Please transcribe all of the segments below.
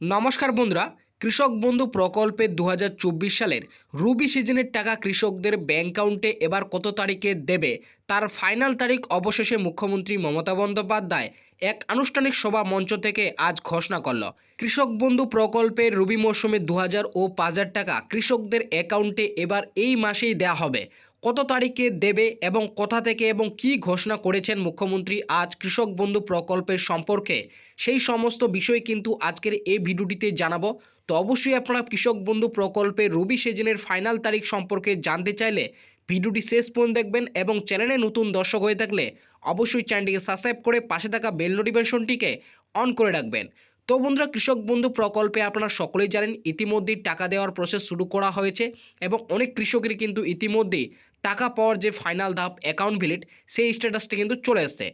নমস্কার বন্ধুরা, কৃষক বন্ধু প্রকল্পে 2024 সালের রবি সিজনের টাকা কৃষকদের ব্যাংক অ্যাকাউন্টে এবার কত তারিখে দেবে তার ফাইনাল তারিখ অবশেষে মুখ্যমন্ত্রী মমতা বন্দ্যোপাধ্যায় এক আনুষ্ঠানিক সভা মঞ্চ থেকে আজ ঘোষণা করল। কৃষক বন্ধু প্রকল্পের রবি মৌসুমে 2000 ও 5000 টাকা কৃষকদের অ্যাকাউন্টে এবার এই মাসেই দেওয়া হবে। কত তারিখে দেবে এবং কোথা থেকে এবং কি ঘোষণা করেছেন মুখ্যমন্ত্রী আজ কৃষক বন্ধু প্রকল্পের সম্পর্কে, সেই সমস্ত বিষয় কিন্তু আজকের এই ভিডিওটিতে জানাবো। তো অবশ্যই আপনারা কৃষক বন্ধু প্রকল্পের রবি সিজনের ফাইনাল তারিখ সম্পর্কে জানতে চাইলে ভিডিওটি শেষ পর্যন্ত দেখবেন এবং চ্যানেলে নতুন দর্শক হয়ে থাকলে অবশ্যই চ্যানেলটিকে সাবস্ক্রাইব করে পাশে থাকা বেল নোটিফিকেশনটিকে অন করে রাখবেন। তো বন্ধুরা, কৃষক বন্ধু প্রকল্পে আপনারা সকলেই জানেন ইতিমধ্যেই টাকা দেওয়ার প্রসেস শুরু করা হয়েছে এবং অনেক কৃষকেরই কিন্তু ইতিমধ্যেই টাকা পাওয়ার যে ফাইনাল ধাপ অ্যাকাউন্ট ভিলিট সেই স্ট্যাটাসটি কিন্তু চলে এসেছে।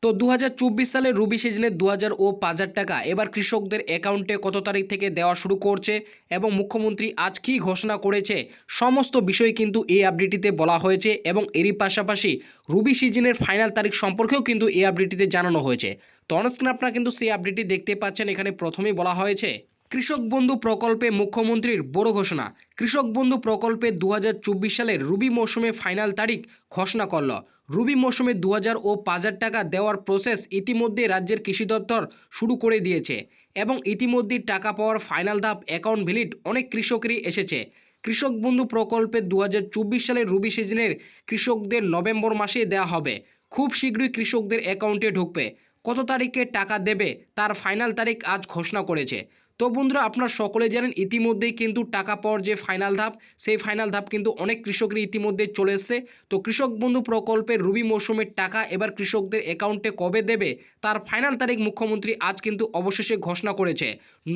তো 2024 সালে রবি সিজনে 2000 ও 5000 টাকা এবার কৃষকদের অ্যাকাউন্টে কত তারিখ থেকে দেওয়া শুরু করছে এবং মুখ্যমন্ত্রী আজ কি ঘোষণা করেছে সমস্ত বিষয় কিন্তু এই আপডেটটিতে বলা হয়েছে এবং এরই পাশাপাশি রবি সিজনের ফাইনাল তারিখ সম্পর্কেও কিন্তু এই আপডেটটিতে জানানো হয়েছে। তো অনস্ক্রিনে আপনারা কিন্তু সেই আপডেটটি দেখতে পাচ্ছেন। এখানে প্রথমেই বলা হয়েছে কৃষক বন্ধু প্রকল্পে মুখ্যমন্ত্রীর বড় ঘোষণা। কৃষক বন্ধু প্রকল্পে 2024 সালের রবি মৌসুমে ফাইনাল তারিখ ঘোষণা করল। রবি মৌসুমে 2000 ও 5000 টাকা দেওয়ার প্রসেস ইতিমধ্যে রাজ্যের কৃষি দপ্তর শুরু করে দিয়েছে এবং ইতিমধ্যে টাকা পাওয়ার ফাইনাল ধাপ অ্যাকাউন্ট ভ্যালিড অনেক কৃষকেরই এসেছে। কৃষক বন্ধু প্রকল্পে 2024 সালের রবি সিজনের কৃষকদের নভেম্বর মাসে দেওয়া হবে। খুব শীঘ্রই কৃষকদের অ্যাকাউন্টে ঢুকবে। কত তারিখে টাকা দেবে তার ফাইনাল তারিখ আজ ঘোষণা করেছে। তো বন্ধুরা, আপনারা সকলে জানেন ইতিমধ্যেই কিন্তু টাকা পাওয়ার যে ফাইনাল ধাপ সেই ফাইনাল ধাপ কিন্তু অনেক কৃষকেরই ইতিমধ্যে চলে এসছে। তো কৃষক বন্ধু প্রকল্পের রবি মৌসুমের টাকা এবার কৃষকদের অ্যাকাউন্টে কবে দেবে তার ফাইনাল তারিখ মুখ্যমন্ত্রী আজ কিন্তু অবশেষে ঘোষণা করেছে।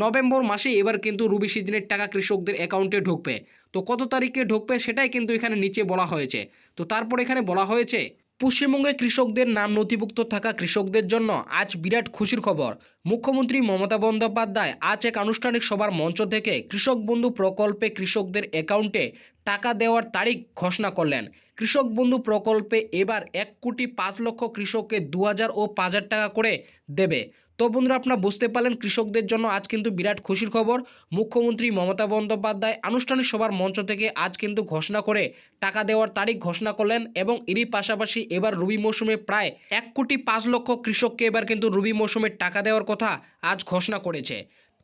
নভেম্বর মাসে এবার কিন্তু রবি সিজনের টাকা কৃষকদের অ্যাকাউন্টে ঢুকবে। তো কত তারিখে ঢুকবে সেটাই কিন্তু এখানে নিচে বলা হয়েছে। তো তারপর এখানে বলা হয়েছে পশ্চিমবঙ্গে কৃষকদের নাম নথিভুক্ত থাকা কৃষকদের জন্য আজ বিরাট খুশির খবর। মুখ্যমন্ত্রী মমতা বন্দ্যোপাধ্যায় আজ এক আনুষ্ঠানিক সভার মঞ্চ থেকে কৃষক বন্ধু প্রকল্পে কৃষকদের অ্যাকাউন্টে টাকা দেওয়ার তারিখ ঘোষণা করলেন। কৃষক বন্ধু প্রকল্পে এবার 1,05,00,000 কৃষককে 2000 ও 5000 টাকা করে দেবে। তো বন্ধুরা, আপনারা বুঝতে পারলেন কৃষকদের জন্য আজ কিন্তু বিরাট খুশির খবর। মুখ্যমন্ত্রী মমতা বন্দ্যোপাধ্যায় আনুষ্ঠানিক সভার মঞ্চ থেকে আজ কিন্তু ঘোষণা করে টাকা দেওয়ার তারিখ ঘোষণা করলেন এবং এরই পাশাপাশি এবার রবি মৌসুমে প্রায় 1,05,00,000 কৃষককে এবার কিন্তু রবি মৌসুমে টাকা দেওয়ার কথা আজ ঘোষণা করেছে।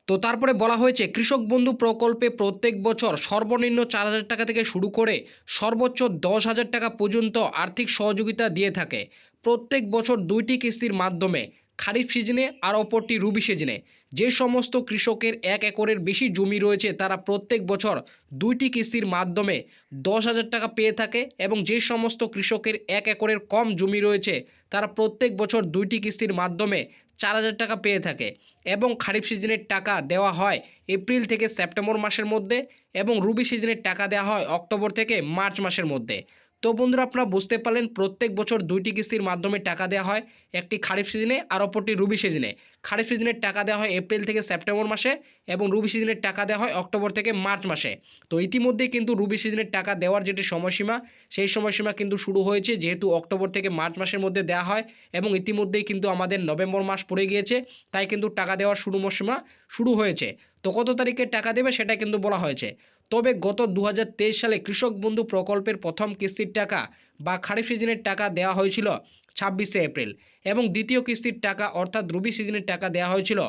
তো তারপরে বলা হয়েছে কৃষক বন্ধু প্রকল্পে প্রত্যেক বছর সর্বনিম্ন 4000 টাকা থেকে শুরু করে সর্বোচ্চ 10,000 টাকা পর্যন্ত আর্থিক সহযোগিতা দিয়ে থাকে। প্রত্যেক বছর দুইটি কিস্তির মাধ্যমে, খারিফ সিজনে আর অপরটি রবি সিজনে। যে সমস্ত কৃষকের 1 একরের বেশি জমি রয়েছে তারা প্রত্যেক বছর দুইটি কিস্তির মাধ্যমে 10,000 টাকা পেয়ে থাকে এবং যে সমস্ত কৃষকের 1 একরের কম জমি রয়েছে তারা প্রত্যেক বছর দুইটি কিস্তির মাধ্যমে 4,000 টাকা পেয়ে থাকে এবং খারিফ সিজনের টাকা দেওয়া হয় এপ্রিল থেকে সেপ্টেম্বর মাসের মধ্যে এবং রবি সিজনের টাকা দেওয়া হয় অক্টোবর থেকে মার্চ মাসের মধ্যে। তো বন্ধুরা, আপনারা বুঝতে পারলেন প্রত্যেক বছর দুইটি কিস্তির মাধ্যমে টাকা দেওয়া হয়, একটি খারিফ সিজনে আর অপরটি রবি সিজনে। খারিফ সিজনের টাকা দেওয়া হয় এপ্রিল থেকে সেপ্টেম্বর মাসে এবং রবি সিজনের টাকা দেওয়া হয় অক্টোবর থেকে মার্চ মাসে। তো ইতিমধ্যেই কিন্তু রবি সিজনের টাকা দেওয়ার যেটি সময়সীমা সেই সময়সীমা কিন্তু শুরু হয়েছে, যেহেতু অক্টোবর থেকে মার্চ মাসের মধ্যে দেওয়া হয় এবং ইতিমধ্যেই কিন্তু আমাদের নভেম্বর মাস পড়ে গিয়েছে, তাই কিন্তু টাকা দেওয়ার সময়সীমা শুরু হয়েছে। তো কত তারিখে টাকা দেবে সেটা কিন্তু বলা হয়েছে। তবে গত 2023 সালে কৃষক বন্ধু প্রকল্পের প্রথম কিস্তির টাকা বা খারিফ সিজনের টাকা দেওয়া হয়েছিল 26শে এপ্রিল এবং দ্বিতীয় কিস্তির টাকা অর্থাৎ রবি সিজনের টাকা দেওয়া হয়েছিল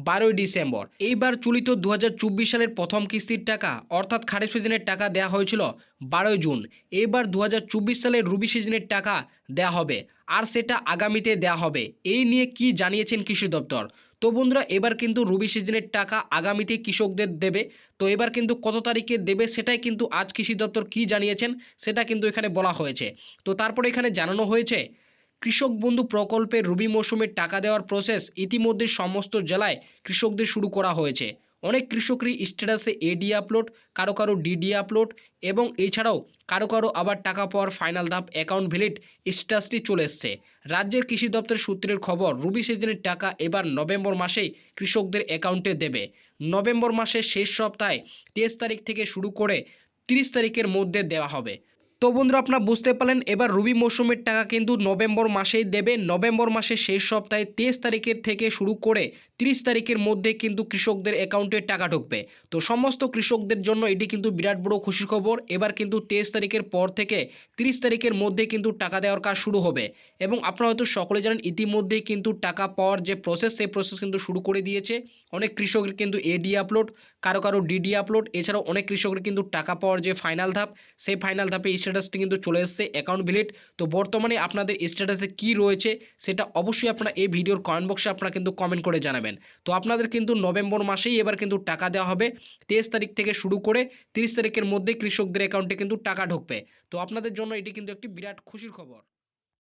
12ই ডিসেম্বর। এইবার চলিত 2024 সালের প্রথম কিস্তির টাকা অর্থাৎ খারিফ সিজনের টাকা দেওয়া হয়েছিল 12ই জুন। এবার 2024 সালের রবি সিজনের টাকা দেওয়া হবে আর সেটা আগামীতে দেওয়া হবে, এই নিয়ে কি জানিয়েছেন কৃষি দপ্তর। তো বন্ধুরা, এবার কিন্তু রবি সিজনের টাকা আগামীতে কৃষকদের দেবে। তো এবার কিন্তু কত তারিখে দেবে সেটাই কিন্তু আজ কৃষি দপ্তর কি জানিয়েছেন সেটা কিন্তু এখানে বলা হয়েছে। তো তারপরে এখানে জানানো হয়েছে কৃষক বন্ধু প্রকল্পে রবি মৌসুমের টাকা দেওয়ার প্রসেস ইতিমধ্যে সমস্ত জেলায় কৃষকদের শুরু করা হয়েছে। অনেক কৃষকরই স্ট্যাটাসে এডি আপলোড, কারো কারো ডিডি আপলোড এবং এছাড়াও কারো কারো আবার টাকা পাওয়ার ফাইনাল ধাপ অ্যাকাউন্ট ভ্যালিড স্ট্যাটাসটি চলে এসছে। রাজ্যের কৃষি দপ্তরের সূত্রের খবর রবি সিজনের টাকা এবার নভেম্বর মাসেই কৃষকদের অ্যাকাউন্টে দেবে। নভেম্বর মাসের শেষ সপ্তাহে 23 তারিখ থেকে শুরু করে 30 তারিখের মধ্যে দেওয়া হবে। তো বন্ধুরা আপনারা বুঝতে পারলেন এবার রবি মৌসুমের টাকা কিন্তু নভেম্বর মাসেই দেবে। নভেম্বর মাসের শেষ সপ্তাহে 23 তারিখের থেকে শুরু করে 30 তারিখের মধ্যে কিন্তু কৃষকদের অ্যাকাউন্টে টাকা ঢুকবে। তো সমস্ত কৃষকদের জন্য এটি কিন্তু বিরাট বড় খুশির খবর। এবার কিন্তু 23 তারিখের পর থেকে 30 তারিখের মধ্যে কিন্তু টাকা দেওয়ার কাজ শুরু হবে এবং আপনারা হয়তো সকলে জানেন ইতিমধ্যেই কিন্তু টাকা পাওয়ার যে প্রসেস সেই প্রসেস কিন্তু শুরু করে দিয়েছে। অনেক কৃষকের কিন্তু এডি আপলোড, কারো ডিডি আপলোড, এছাড়াও অনেক কৃষকের কিন্তু টাকা পাওয়ার যে ফাইনাল ধাপ সেই ফাইনাল ধাপে স্ট্যাটাসটি কিন্তু চলে এসেছে অ্যাকাউন্ট ভিলিট। তো বর্তমানে আপনাদের স্ট্যাটাসে কি রয়েছে সেটা অবশ্যই আপনারা এই ভিডিওর কমেন্ট বক্সে আপনারা কিন্তু কমেন্ট করে জানাবেন। তো আপনাদের কিন্তু নভেম্বর মাসেই এবার কিন্তু টাকা দেওয়া হবে। 23 তারিখ থেকে শুরু করে 30 তারিখের মধ্যে কৃষকদের অ্যাকাউন্টে কিন্তু টাকা ঢুকবে। তো আপনাদের জন্য এটি কিন্তু একটি বিরাট খুশির খবর।